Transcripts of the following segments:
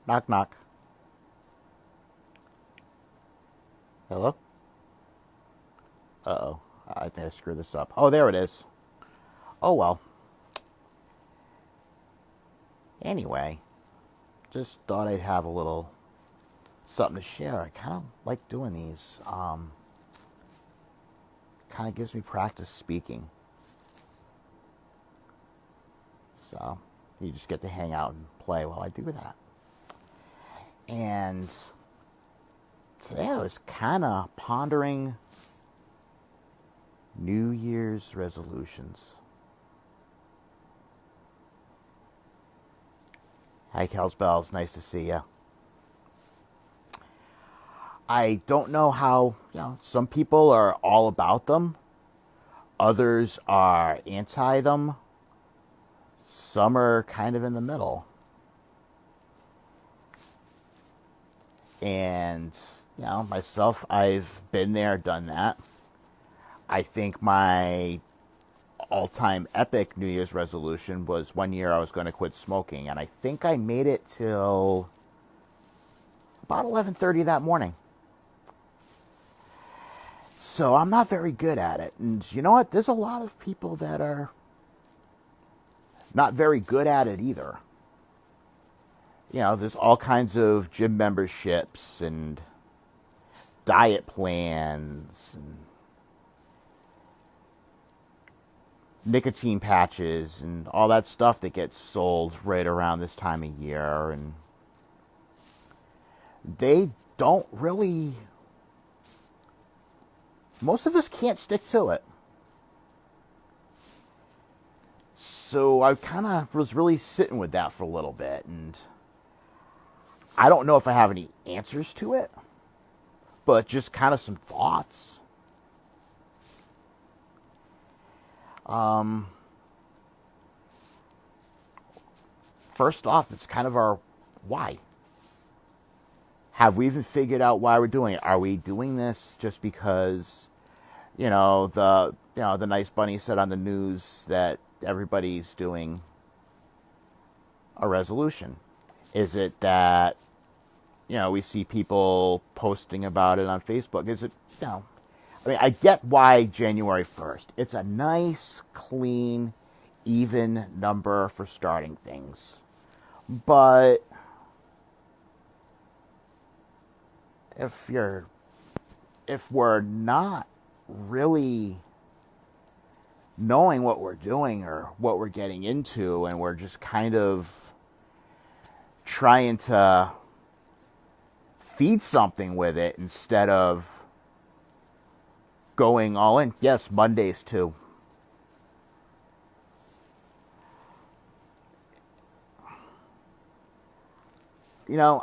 Knock, knock. Hello? Uh-oh. I think I screwed this up. Oh, there it is. Oh, well. Anyway, just thought I'd have a little something to share. I kind of like doing these. Kind of gives me practice speaking. So, you just get to hang out and play while I do that. And today I was kind of pondering New Year's resolutions. Hi, Kels Bells. Nice to see you. I don't know how, some people are all about them. Others are anti them. Some are kind of in the middle. And, myself, I've been there, done that. I think my all-time epic New Year's resolution was one year I was going to quit smoking. And I think I made it till about 11:30 that morning. So I'm not very good at it. And you know what? There's a lot of people that are not very good at it either. There's all kinds of gym memberships and diet plans and nicotine patches and all that stuff that gets sold right around this time of year. And they don't really... Most of us can't stick to it. So I kind of was really sitting with that for a little bit. And I don't know if I have any answers to it, but just kind of some thoughts. First off, it's kind of our why. Have we even figured out why we're doing it? Are we doing this just because, the nice bunny said on the news that everybody's doing a resolution? Is it that, we see people posting about it on Facebook? Is it, I get why January 1st. It's a nice, clean, even number for starting things. But if we're not really knowing what we're doing or what we're getting into, and we're just kind of trying to feed something with it instead of going all in. Yes, Mondays too.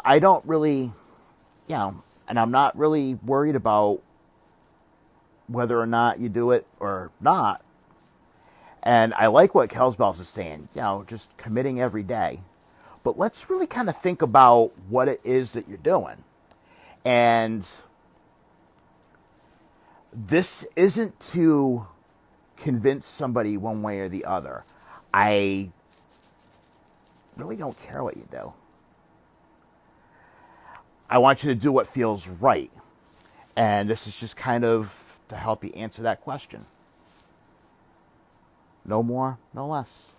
I don't really, and I'm not really worried about whether or not you do it or not. And I like what Kelsbells is saying, just committing every day. But let's really kind of think about what it is that you're doing. And this isn't to convince somebody one way or the other. I really don't care what you do. I want you to do what feels right. And this is just kind of to help you answer that question. No more, no less.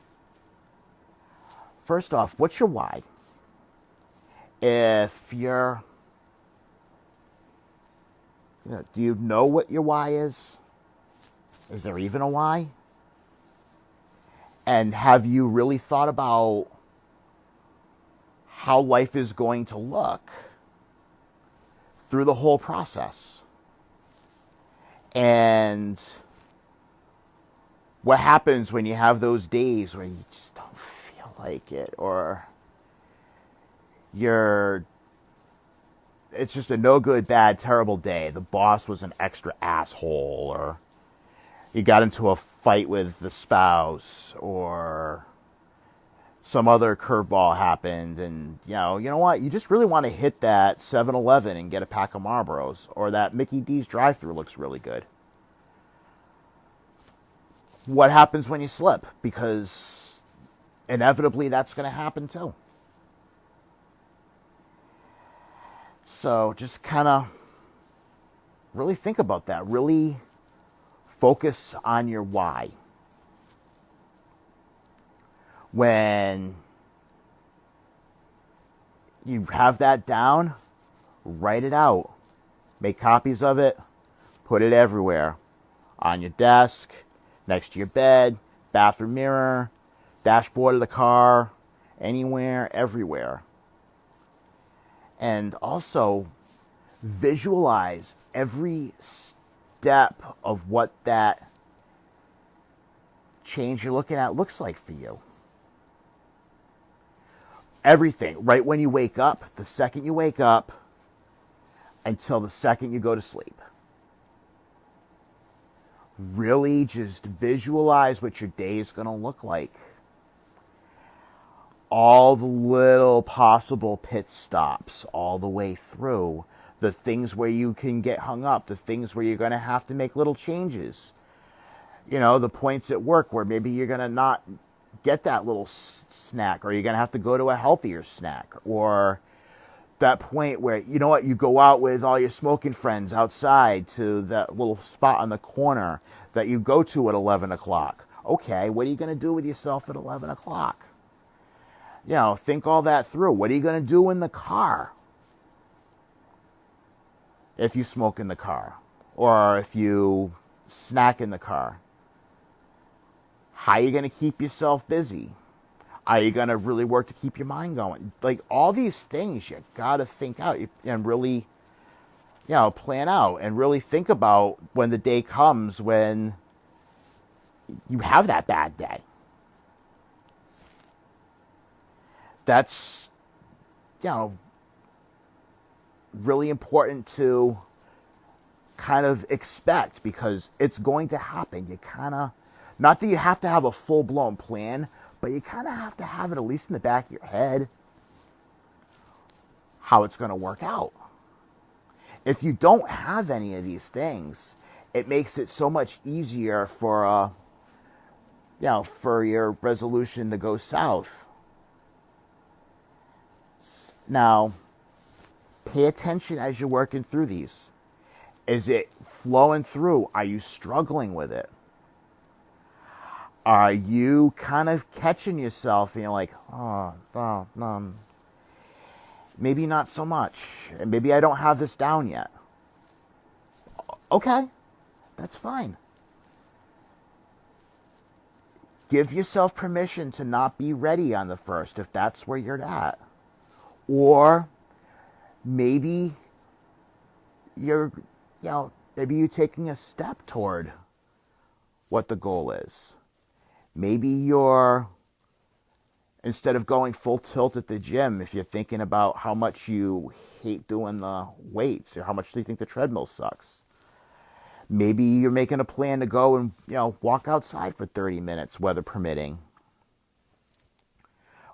First off, what's your why? If you're... do you know what your why is? Is there even a why? And have you really thought about how life is going to look through the whole process? And what happens when you have those days where you just don't feel like it, or it's just a no good, bad, terrible day. The boss was an extra asshole, or you got into a fight with the spouse, or some other curveball happened, and you know what? You just really want to hit that 7-Eleven and get a pack of Marlboros, or that Mickey D's drive-thru looks really good. What happens when you slip? Because inevitably that's going to happen too. So just kind of really think about that. Really focus on your why. When you have that down, write it out. Make copies of it. Put it everywhere. On your desk, next to your bed, bathroom mirror, dashboard of the car, anywhere, everywhere. And also visualize every step of what that change you're looking at looks like for you. Everything, right when you wake up, the second you wake up, until the second you go to sleep. Really just visualize what your day is going to look like. All the little possible pit stops all the way through. The things where you can get hung up. The things where you're going to have to make little changes. You know, the points at work where maybe you're going to not get that little snack, or you're going to have to go to a healthier snack, or that point where, you know what, you go out with all your smoking friends outside to that little spot on the corner that you go to at 11 o'clock. Okay, what are you going to do with yourself at 11 o'clock? You know, think all that through. What are you going to do in the car? If you smoke in the car, or if you snack in the car. How are you going to keep yourself busy? Are you going to really work to keep your mind going? Like, all these things you got to think out and really, you know, plan out and really think about when the day comes when you have that bad day. That's, you know, really important to kind of expect, because it's going to happen. You kind of, not that you have to have a full-blown plan, but you kind of have to have it at least in the back of your head how it's going to work out. If you don't have any of these things, it makes it so much easier for for your resolution to go south. Now, pay attention as you're working through these. Is it flowing through? Are you struggling with it? Are you kind of catching yourself and you're like, maybe not so much. Maybe I don't have this down yet. Okay, that's fine. Give yourself permission to not be ready on the first if that's where you're at. Or maybe you're taking a step toward what the goal is. Maybe you're, instead of going full tilt at the gym, if you're thinking about how much you hate doing the weights or how much you think the treadmill sucks, maybe you're making a plan to go and, walk outside for 30 minutes, weather permitting.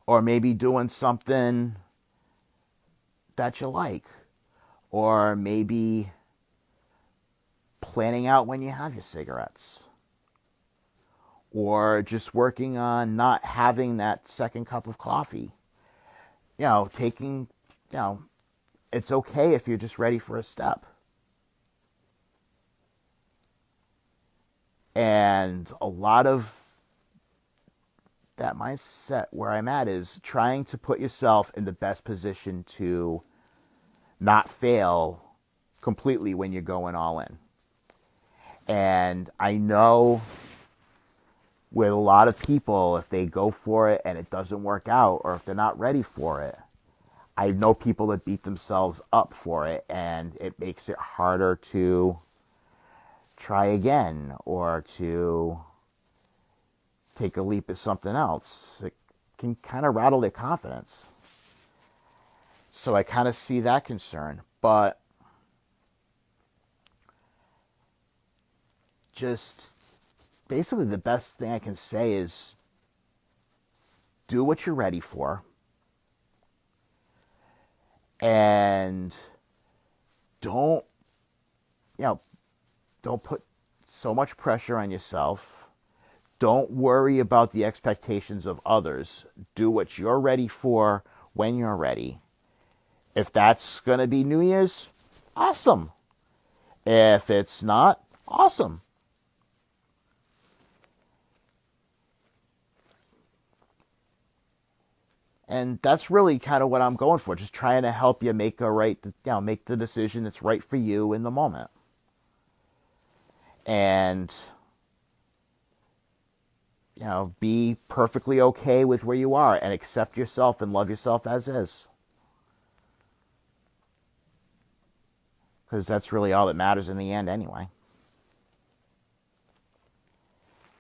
Or maybe doing something that you like. Or maybe planning out when you have your cigarettes. Or just working on not having that second cup of coffee. It's okay if you're just ready for a step. And a lot of that mindset where I'm at is trying to put yourself in the best position to not fail completely when you're going all in. And I know with a lot of people, if they go for it and it doesn't work out, or if they're not ready for it, I know people that beat themselves up for it, and it makes it harder to try again or to take a leap at something else. It can kind of rattle their confidence. So I kind of see that concern. But just basically the best thing I can say is do what you're ready for. And don't put so much pressure on yourself. Don't worry about the expectations of others. Do what you're ready for when you're ready. If that's going to be New Year's, awesome. If it's not, awesome. And that's really kind of what I'm going for, just trying to help you make make the decision that's right for you in the moment. And be perfectly okay with where you are and accept yourself and love yourself as is. Because that's really all that matters in the end anyway.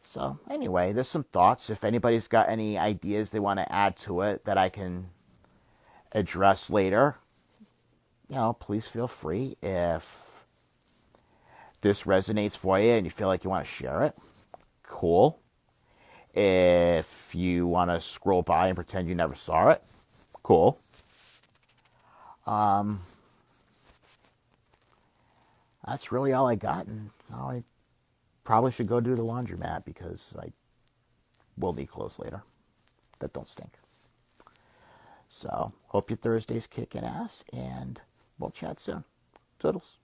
So anyway, there's some thoughts. If anybody's got any ideas they want to add to it that I can address later, please feel free. If this resonates for you and you feel like you want to share it, cool. If you want to scroll by and pretend you never saw it, cool. That's really all I got. And I probably should go do the laundromat because I will need clothes later that don't stink. So, hope your Thursday's kicking ass, and we'll chat soon. Toodles.